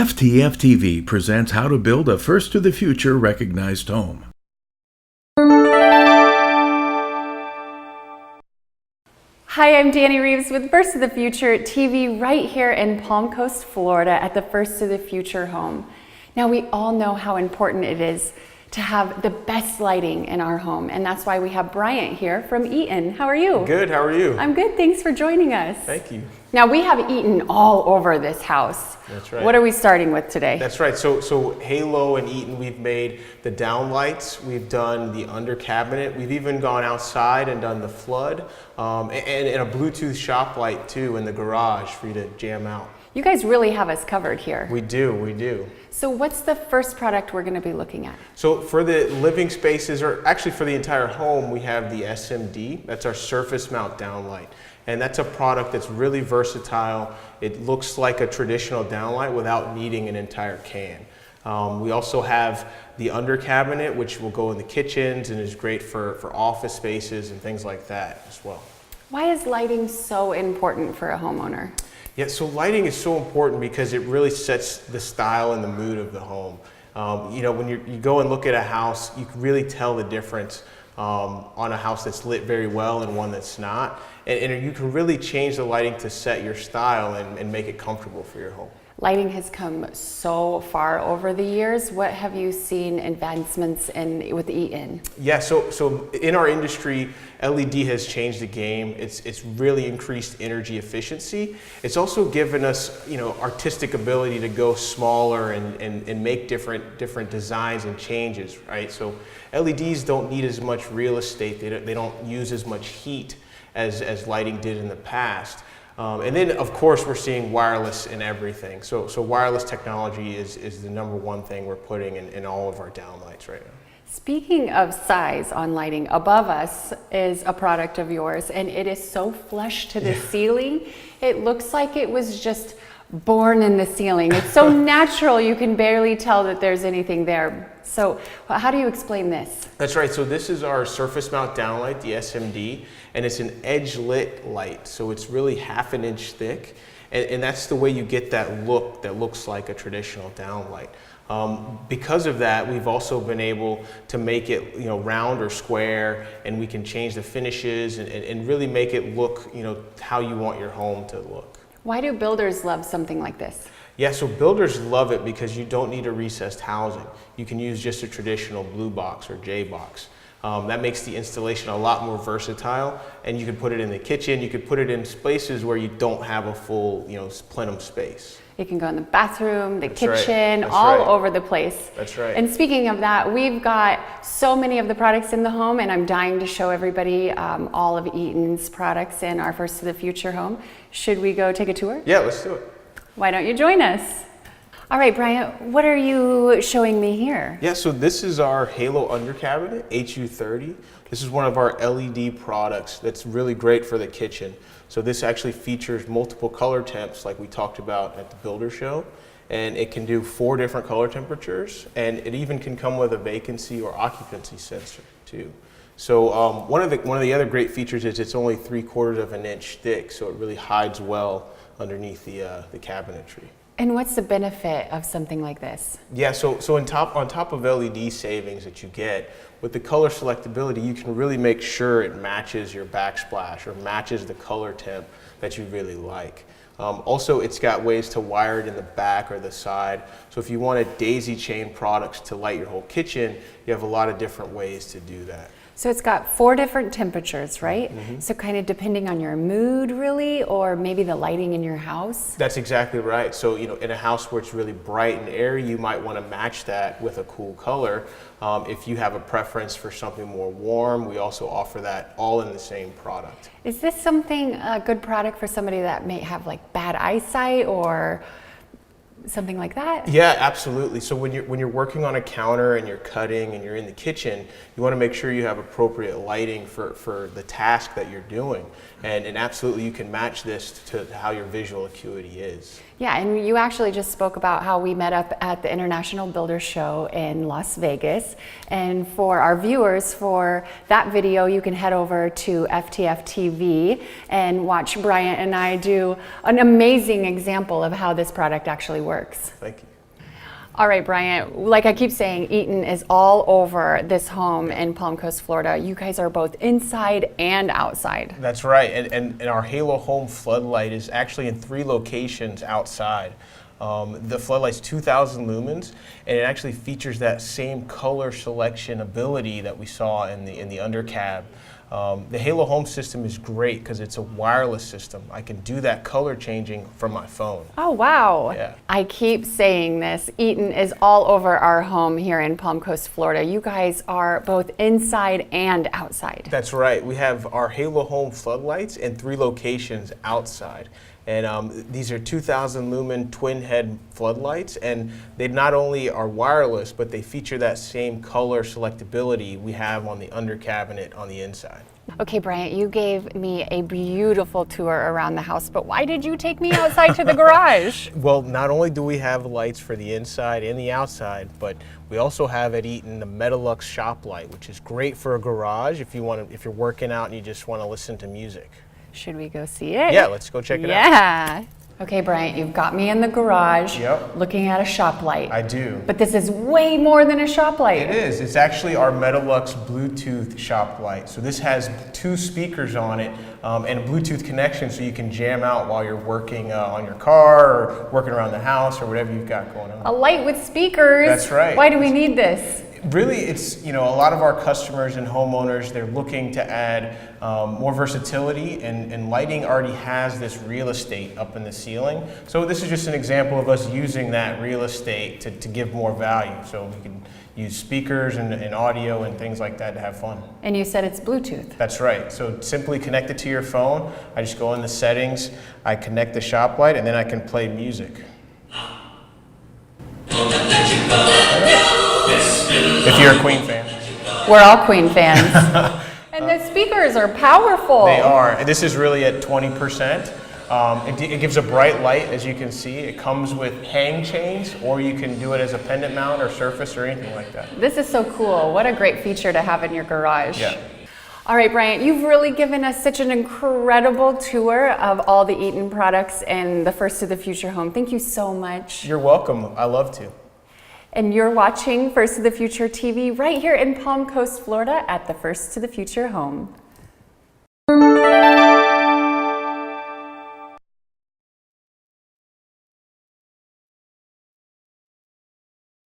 FTF-TV presents how to build a first-to-the-future recognized home. Hi, I'm Danny Reeves with First to the Future TV right here in Palm Coast, Florida at the First to the Future home. Now, we all know how important it is to have the best lighting in our home, and that's why we have Bryant here from Eaton. How are you? Good, how are you? I'm good, thanks for joining us. Thank you. Now, we have Eaton all over this house. That's right. What are we starting with today? That's right, so Halo and Eaton, we've made the downlights, we've done the under cabinet, we've even gone outside and done the flood, and a Bluetooth shop light too in the garage for you to jam out. You guys really have us covered here. We do. So what's the first product we're going to be looking at? So for the living spaces, or actually for the entire home, we have the SMD. That's our surface mount downlight. And that's a product that's really versatile. It looks like a traditional downlight without needing an entire can. We also have the under cabinet, which will go in the kitchens and is great for office spaces and things like that as well. Why is lighting so important for a homeowner? Yeah, so lighting is so important because it really sets the style and the mood of the home. When you go and look at a house, you can really tell the difference on a house that's lit very well and one that's not. And you can really change the lighting to set your style and make it comfortable for your home. Lighting has come so far over the years. What have you seen advancements with Eaton? Yeah, so in our industry, LED has changed the game. It's really increased energy efficiency. It's also given us, artistic ability to go smaller and make different designs and changes, right? So LEDs don't need as much real estate. They don't use as much heat as lighting did in the past. And then, of course, we're seeing wireless in everything. So wireless technology is the number one thing we're putting in all of our downlights right now. Speaking of size on lighting, above us is a product of yours, and it is so flush to the ceiling. It looks like it was just born in the ceiling. It's so natural, you can barely tell that there's anything there. So how do you explain this? That's right, so this is our surface mount downlight, the SMD, and it's an edge lit light. So it's really 1/2 inch thick, and that's the way you get that look that looks like a traditional downlight. Because of that, we've also been able to make it round or square, and we can change the finishes and really make it look how you want your home to look. Why do builders love something like this? Yeah, so builders love it because you don't need a recessed housing. You can use just a traditional blue box or J box. That makes the installation a lot more versatile, and you can put it in the kitchen, you could put it in spaces where you don't have a full plenum space. It can go in the bathroom, the kitchen, all over the place. That's right. And speaking of that, we've got so many of the products in the home, and I'm dying to show everybody all of Eaton's products in our First to the Future home. Should we go take a tour? Yeah, let's do it. Why don't you join us? All right, Bryant, what are you showing me here? Yeah, so this is our Halo under cabinet, HU30. This is one of our LED products that's really great for the kitchen. So this actually features multiple color temps like we talked about at the Builder Show. And it can do 4 different color temperatures, and it even can come with a vacancy or occupancy sensor too. So one of the other great features is it's only 3/4 of an inch thick, so it really hides well underneath the cabinetry. And what's the benefit of something like this? Yeah, so on top of LED savings that you get, with the color selectability, you can really make sure it matches your backsplash or matches the color temp that you really like. Also, it's got ways to wire it in the back or the side. So if you wanted daisy chain products to light your whole kitchen, you have a lot of different ways to do that. So it's got 4 different temperatures, right? Mm-hmm. So kind of depending on your mood really, or maybe the lighting in your house? That's exactly right. So in a house where it's really bright and airy, you might want to match that with a cool color. If you have a preference for something more warm, we also offer that all in the same product. Is this something, a good product for somebody that may have like bad eyesight or something like that? Yeah, absolutely. So when you're working on a counter and you're cutting and you're in the kitchen, you want to make sure you have appropriate lighting for the task that you're doing. And absolutely you can match this to how your visual acuity is. Yeah, and you actually just spoke about how we met up at the International Builders Show in Las Vegas. And for our viewers, for that video, you can head over to FTF TV and watch Bryant and I do an amazing example of how this product actually works. Thank you. All right, Bryant, like I keep saying, Eaton is all over this home in Palm Coast, Florida. You guys are both inside and outside. That's right, and our Halo Home floodlight is actually in 3 locations outside. The floodlight's 2,000 lumens, and it actually features that same color selection ability that we saw in the undercab. The Halo Home system is great because it's a wireless system. I can do that color changing from my phone. Oh, wow. Yeah. I keep saying this. Eaton is all over our home here in Palm Coast, Florida. You guys are both inside and outside. That's right. We have our Halo Home floodlights in 3 locations outside. And these are 2,000 lumen twin head floodlights, and they not only are wireless, but they feature that same color selectability we have on the under cabinet on the inside. Okay, Bryant, you gave me a beautiful tour around the house, but why did you take me outside to the garage? Well, not only do we have lights for the inside and the outside, but we also have at Eaton the Metalux shop light, which is great for a garage if you're working out and you just want to listen to music. Should we go see it? Yeah, let's go check it out. Yeah. Okay, Bryant, you've got me in the garage looking at a shop light. I do. But this is way more than a shop light. It is. It's actually our Metalux Bluetooth shop light. So this has 2 speakers on it and a Bluetooth connection so you can jam out while you're working on your car or working around the house or whatever you've got going on. A light with speakers. That's right. Why do we need this? Really, it's, a lot of our customers and homeowners, they're looking to add more versatility, and lighting already has this real estate up in the ceiling. So this is just an example of us using that real estate to give more value. So we can use speakers and audio and things like that to have fun. And you said it's Bluetooth. That's right. So simply connect it to your phone. I just go in the settings, I connect the shop light, and then I can play music. If you're a Queen fan. We're all Queen fans. And the speakers are powerful. They are. And this is really at 20%. It gives a bright light, as you can see. It comes with hang chains, or you can do it as a pendant mount or surface or anything like that. This is so cool. What a great feature to have in your garage. Yeah. All right, Bryant, you've really given us such an incredible tour of all the Eaton products and the First to the Future home. Thank you so much. You're welcome. I love to. And you're watching First to the Future TV right here in Palm Coast, Florida at the First to the Future home.